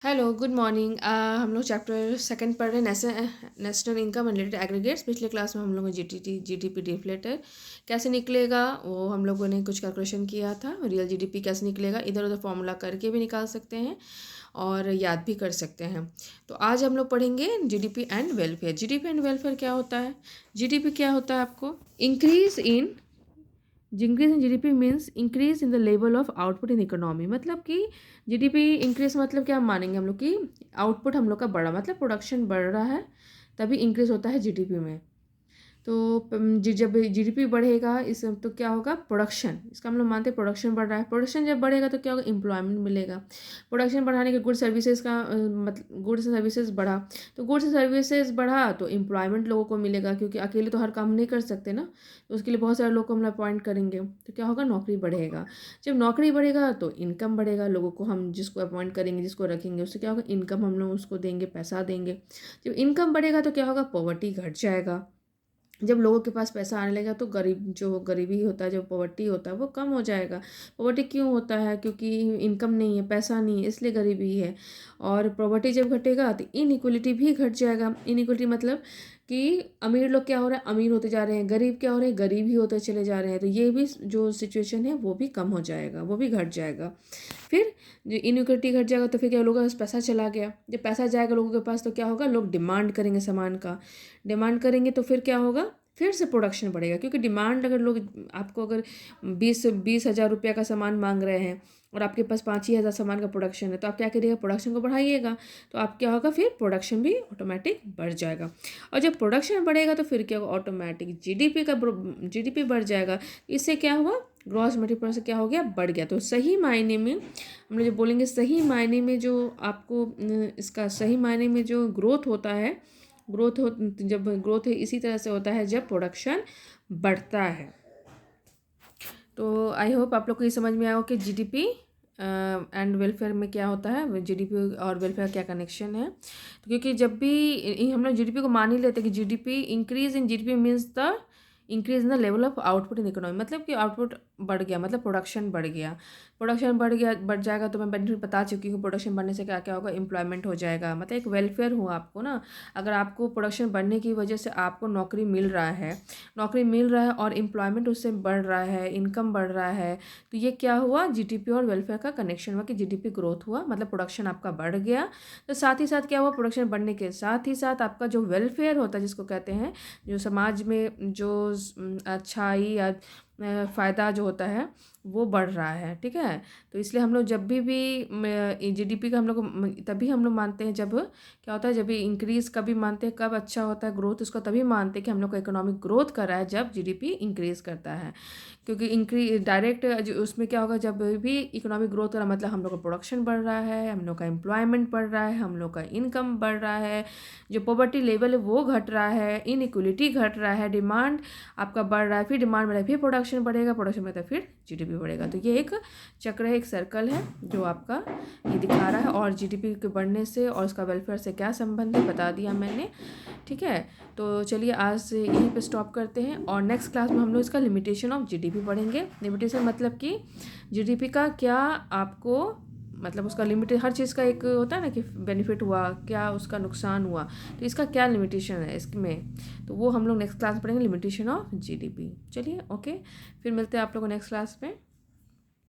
Hello good morning. हम लोग chapter second पढ़ रहे हैं national income and related aggregates. पिछले क्लास में हम लोगों ने जीडीपी डिफ्लेटर कैसे निकलेगा वो हम लोगों ने कुछ कैलकुलेशन किया था। रियल जीडीपी कैसे निकलेगा इधर उधर फॉर्मूला करके भी निकाल सकते हैं और याद भी कर सकते हैं। तो आज हम लोग पढ़ेंगे GDP and welfare. GDP and welfare क्या होता है? जीडीपी क्या होता है आपको? Increase in GDP means increase in the level of output in economy. मतलब कि जीडीपी इंक्रीज मतलब क्या मानेंगे हम लोग कि आउटपुट हम लोग का बढ़ा, मतलब प्रोडक्शन बढ़ रहा है तभी इंक्रीज होता है जीडीपी में। तो जब जीडीपी बढ़ेगा इस तो क्या होगा? प्रोडक्शन, इसका हम लोग मानते हैं प्रोडक्शन बढ़ रहा है। प्रोडक्शन जब बढ़ेगा तो क्या होगा? एम्प्लॉयमेंट मिलेगा। प्रोडक्शन बढ़ाने के गुड सर्विसेज का मतलब गुड्स सर्विसेज बढ़ा, तो गुड्स सर्विसेज बढ़ा तो एम्प्लॉयमेंट लोगों को मिलेगा, क्योंकि अकेले तो हर काम नहीं कर सकते ना, तो उसके लिए बहुत सारे लोग को हम अपॉइंट करेंगे तो क्या होगा? नौकरी बढ़ेगा। जब नौकरी बढ़ेगा तो इनकम बढ़ेगा। लोगों को हम जिसको अपॉइंट करेंगे, जिसको रखेंगे, उससे क्या होगा? इनकम हम लोग उसको देंगे, पैसा देंगे। जब इनकम बढ़ेगा तो क्या होगा? पॉवर्टी घट जाएगा। जब लोगों के पास पैसा आने लगेगा तो जो गरीबी होता है, जो पॉवर्टी होता है वो कम हो जाएगा। पॉवर्टी क्यों होता है? क्योंकि इनकम नहीं है, पैसा नहीं है, इसलिए गरीबी है। और पॉवर्टी जब घटेगा तो इनइक्वलिटी भी घट जाएगा। इनइक्वलिटी मतलब कि अमीर लोग क्या हो रहा है? अमीर होते जा रहे हैं, गरीब क्या हो रहे हैं? गरीब ही होते चले जा रहे हैं। तो ये भी जो सिचुएशन है वो भी कम हो जाएगा, वो भी घट जाएगा। फिर जो इनइक्वलिटी घट जाएगा तो फिर क्या, लोगों के पास पैसा चला गया। जब पैसा जाएगा लोगों के पास तो क्या होगा? लोग डिमांड करेंगे सामान का। डिमांड करेंगे तो फिर क्या होगा? फिर से प्रोडक्शन बढ़ेगा, क्योंकि डिमांड अगर लोग आपको अगर 20,000 रुपया का सामान मांग रहे हैं और आपके पास 5 ही हज़ार सामान का प्रोडक्शन है, तो आप क्या करिएगा? प्रोडक्शन को बढ़ाइएगा। तो आप क्या होगा? फिर प्रोडक्शन भी ऑटोमेटिक बढ़ जाएगा। और जब प्रोडक्शन बढ़ेगा तो फिर क्या होगा? ऑटोमेटिक जीडीपी बढ़ जाएगा। इससे क्या हुआ? ग्रॉस मल्टीप्लायर से क्या हो गया? बढ़ गया। तो सही मायने में हम लोग जो बोलेंगे, सही मायने में जो आपको इसका सही मायने में जो ग्रोथ होता है, जब ग्रोथ है इसी तरह से होता है जब प्रोडक्शन बढ़ता है। तो आई होप आप लोग को ये समझ में आया हो कि जीडीपी एंड वेलफेयर में क्या होता है, जीडीपी और वेलफेयर क्या कनेक्शन है। तो क्योंकि जब भी हम लोग जीडीपी को मान ही लेते हैं कि GDP increase in GDP means the increase in the level of output in economy. मतलब कि आउटपुट बढ़ गया, मतलब प्रोडक्शन बढ़ गया। प्रोडक्शन बढ़ जाएगा तो मैं बेनिफिट बता चुकी हूँ। प्रोडक्शन बढ़ने से क्या क्या होगा? एम्प्लॉयमेंट हो जाएगा, मतलब एक वेलफेयर हुआ आपको ना। अगर आपको प्रोडक्शन बढ़ने की वजह से आपको नौकरी मिल रहा है और एम्प्लॉयमेंट उससे बढ़ रहा है, इनकम बढ़ रहा है, तो ये क्या हुआ? जीडीपी और वेलफेयर का कनेक्शन हुआ कि जीडीपी ग्रोथ हुआ, मतलब प्रोडक्शन आपका बढ़ गया। तो साथ ही साथ क्या हुआ? प्रोडक्शन बढ़ने के साथ ही साथ आपका जो वेलफेयर होता है, जिसको कहते हैं जो समाज में जो अच्छाई या फ़ायदा जो होता है वो बढ़ रहा है। ठीक है, तो इसलिए हम लोग जब भी जीडीपी का हम लोग तभी हम लोग मानते हैं जब क्या होता है, जब भी इंक्रीज़ कभी मानते हैं, कब अच्छा होता है ग्रोथ, उसको तभी मानते हैं कि हम लोग का इकोनॉमिक ग्रोथ कर रहा है जब जीडीपी इंक्रीज़ करता है। क्योंकि डायरेक्ट उसमें क्या होगा? जब भी इकोनॉमिक ग्रोथ हो रहा मतलब हम लोग का प्रोडक्शन बढ़ रहा है, हम लोग का एम्प्लॉयमेंट बढ़ रहा है, हम लोग का इनकम बढ़ रहा है, जो पॉवर्टी लेवल है वो घट रहा है, इनइक्वलिटी घट रहा है, डिमांड आपका बढ़ रहा है, फिर डिमांड बढ़ेगा, फिर प्रोडक्शन बढ़ेगा, प्रोडक्शन बढ़ेगा, फिर जीडीपी बढ़ेगा। तो ये एक चक्र है, एक सर्कल है जो आपका ये दिखा रहा है। और जीडीपी के बढ़ने से और उसका वेलफेयर से क्या संबंध है बता दिया मैंने। ठीक है, तो चलिए आज से यहीं पे स्टॉप करते हैं और नेक्स्ट क्लास में हम लोग इसका लिमिटेशन ऑफ जीडीपी पढ़ेंगे। लिमिटेशन मतलब कि जीडीपी का क्या आपको, मतलब उसका लिमिटेड, हर चीज़ का एक होता है ना कि बेनिफिट हुआ, क्या उसका नुकसान हुआ, तो इसका क्या लिमिटेशन है इसमें, तो वो हम लोग नेक्स्ट क्लास में पढ़ेंगे, लिमिटेशन ऑफ जीडीपी। चलिए ओके, फिर मिलते हैं आप लोगों को नेक्स्ट क्लास में।